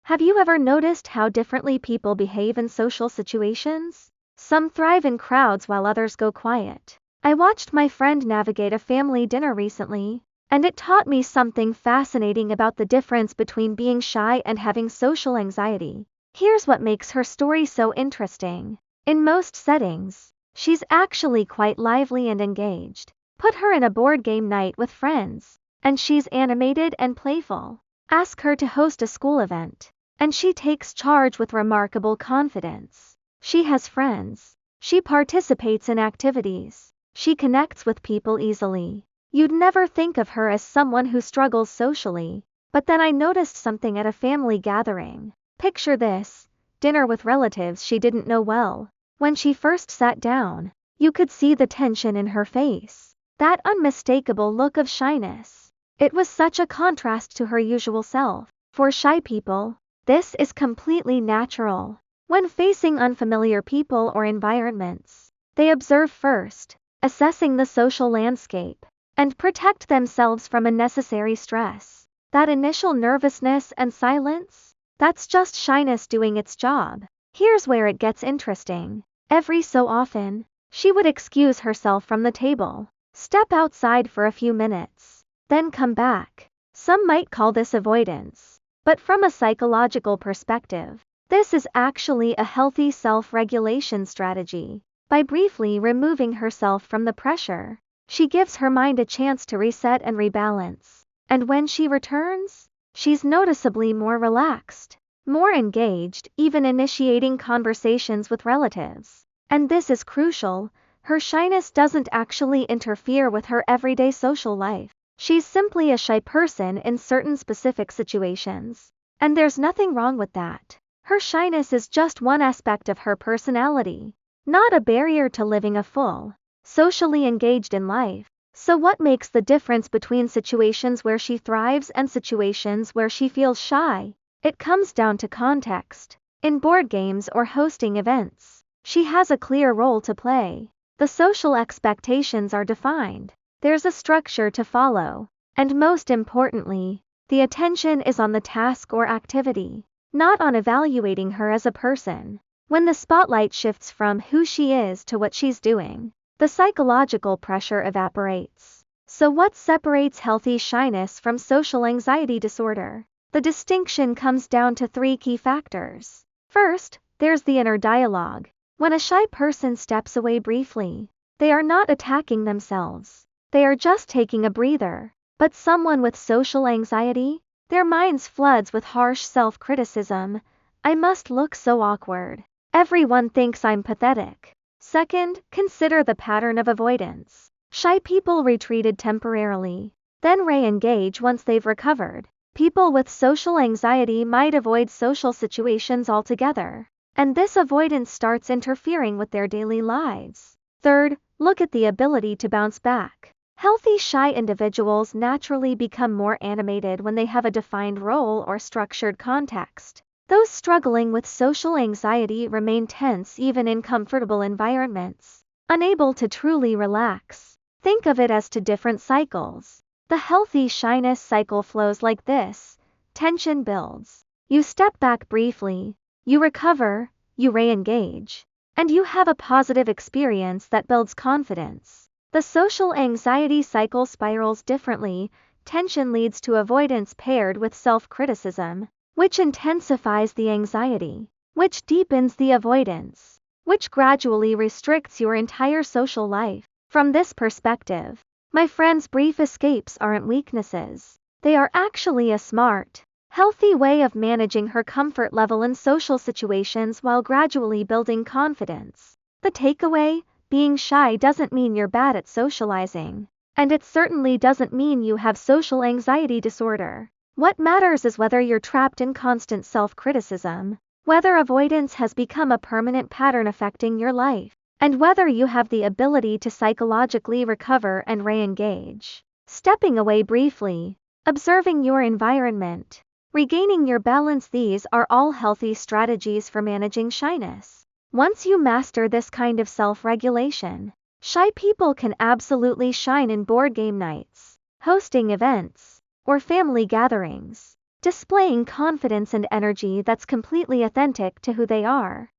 Have you ever noticed how differently people behave in social situations? Some thrive in crowds while others go quiet. I watched my friend navigate a family dinner recently, and it taught me something fascinating about the difference between being shy and having social anxiety. Here's what makes her story so interesting. In most settings, she's actually quite lively and engaged. Put her in a board game night with friends, and she's animated and playful. Ask her to host a school event, and she takes charge with remarkable confidence. She has friends. She participates in activities. She connects with people easily. You'd never think of her as someone who struggles socially, but then I noticed something at a family gathering. Picture this: dinner with relatives she didn't know well. When she first sat down, you could see the tension in her face, that unmistakable look of shyness. It was such a contrast to her usual self. For shy people, this is completely natural. When facing unfamiliar people or environments, they observe first, assessing the social landscape, and protect themselves from unnecessary stress. That initial nervousness and silence, that's just shyness doing its job. Here's where it gets interesting. Every so often, she would excuse herself from the table, step outside for a few minutes, then come back. Some might call this avoidance, but from a psychological perspective, this is actually a healthy self-regulation strategy. By briefly removing herself from the pressure, she gives her mind a chance to reset and rebalance. And when she returns, she's noticeably more relaxed, more engaged, even initiating conversations with relatives. And this is crucial: her shyness doesn't actually interfere with her everyday social life. She's simply a shy person in certain specific situations. And there's nothing wrong with that. Her shyness is just one aspect of her personality, not a barrier to living a full, socially engaged in life. So what makes the difference between situations where she thrives and situations where she feels shy? It comes down to context. In board games or hosting events, she has a clear role to play. The social expectations are defined. There's a structure to follow. And most importantly, the attention is on the task or activity, not on evaluating her as a person. When the spotlight shifts from who she is to what she's doing, the psychological pressure evaporates. So what separates healthy shyness from social anxiety disorder? The distinction comes down to 3 key factors. First, there's the inner dialogue. When a shy person steps away briefly, they are not attacking themselves. They are just taking a breather. But someone with social anxiety, their minds floods with harsh self-criticism. I must look so awkward. Everyone thinks I'm pathetic. Second, consider the pattern of avoidance. Shy people retreated temporarily, then re-engage once they've recovered. People with social anxiety might avoid social situations altogether, and this avoidance starts interfering with their daily lives. Third, look at the ability to bounce back. Healthy shy individuals naturally become more animated when they have a defined role or structured context. Those struggling with social anxiety remain tense even in comfortable environments, unable to truly relax. Think of it as 2 different cycles. The healthy shyness cycle flows like this: tension builds. You step back briefly, you recover, you re-engage, and you have a positive experience that builds confidence. The social anxiety cycle spirals differently. Tension leads to avoidance paired with self-criticism, which intensifies the anxiety, which deepens the avoidance, which gradually restricts your entire social life. From this perspective, my friend's brief escapes aren't weaknesses. They are actually a smart, healthy way of managing her comfort level in social situations while gradually building confidence. The takeaway: being shy doesn't mean you're bad at socializing, and it certainly doesn't mean you have social anxiety disorder. What matters is whether you're trapped in constant self-criticism, whether avoidance has become a permanent pattern affecting your life, and whether you have the ability to psychologically recover and re-engage. Stepping away briefly, observing your environment, regaining your balance — these are all healthy strategies for managing shyness. Once you master this kind of self-regulation, shy people can absolutely shine in board game nights, hosting events, or family gatherings. displaying confidence and energy that's completely authentic to who they are.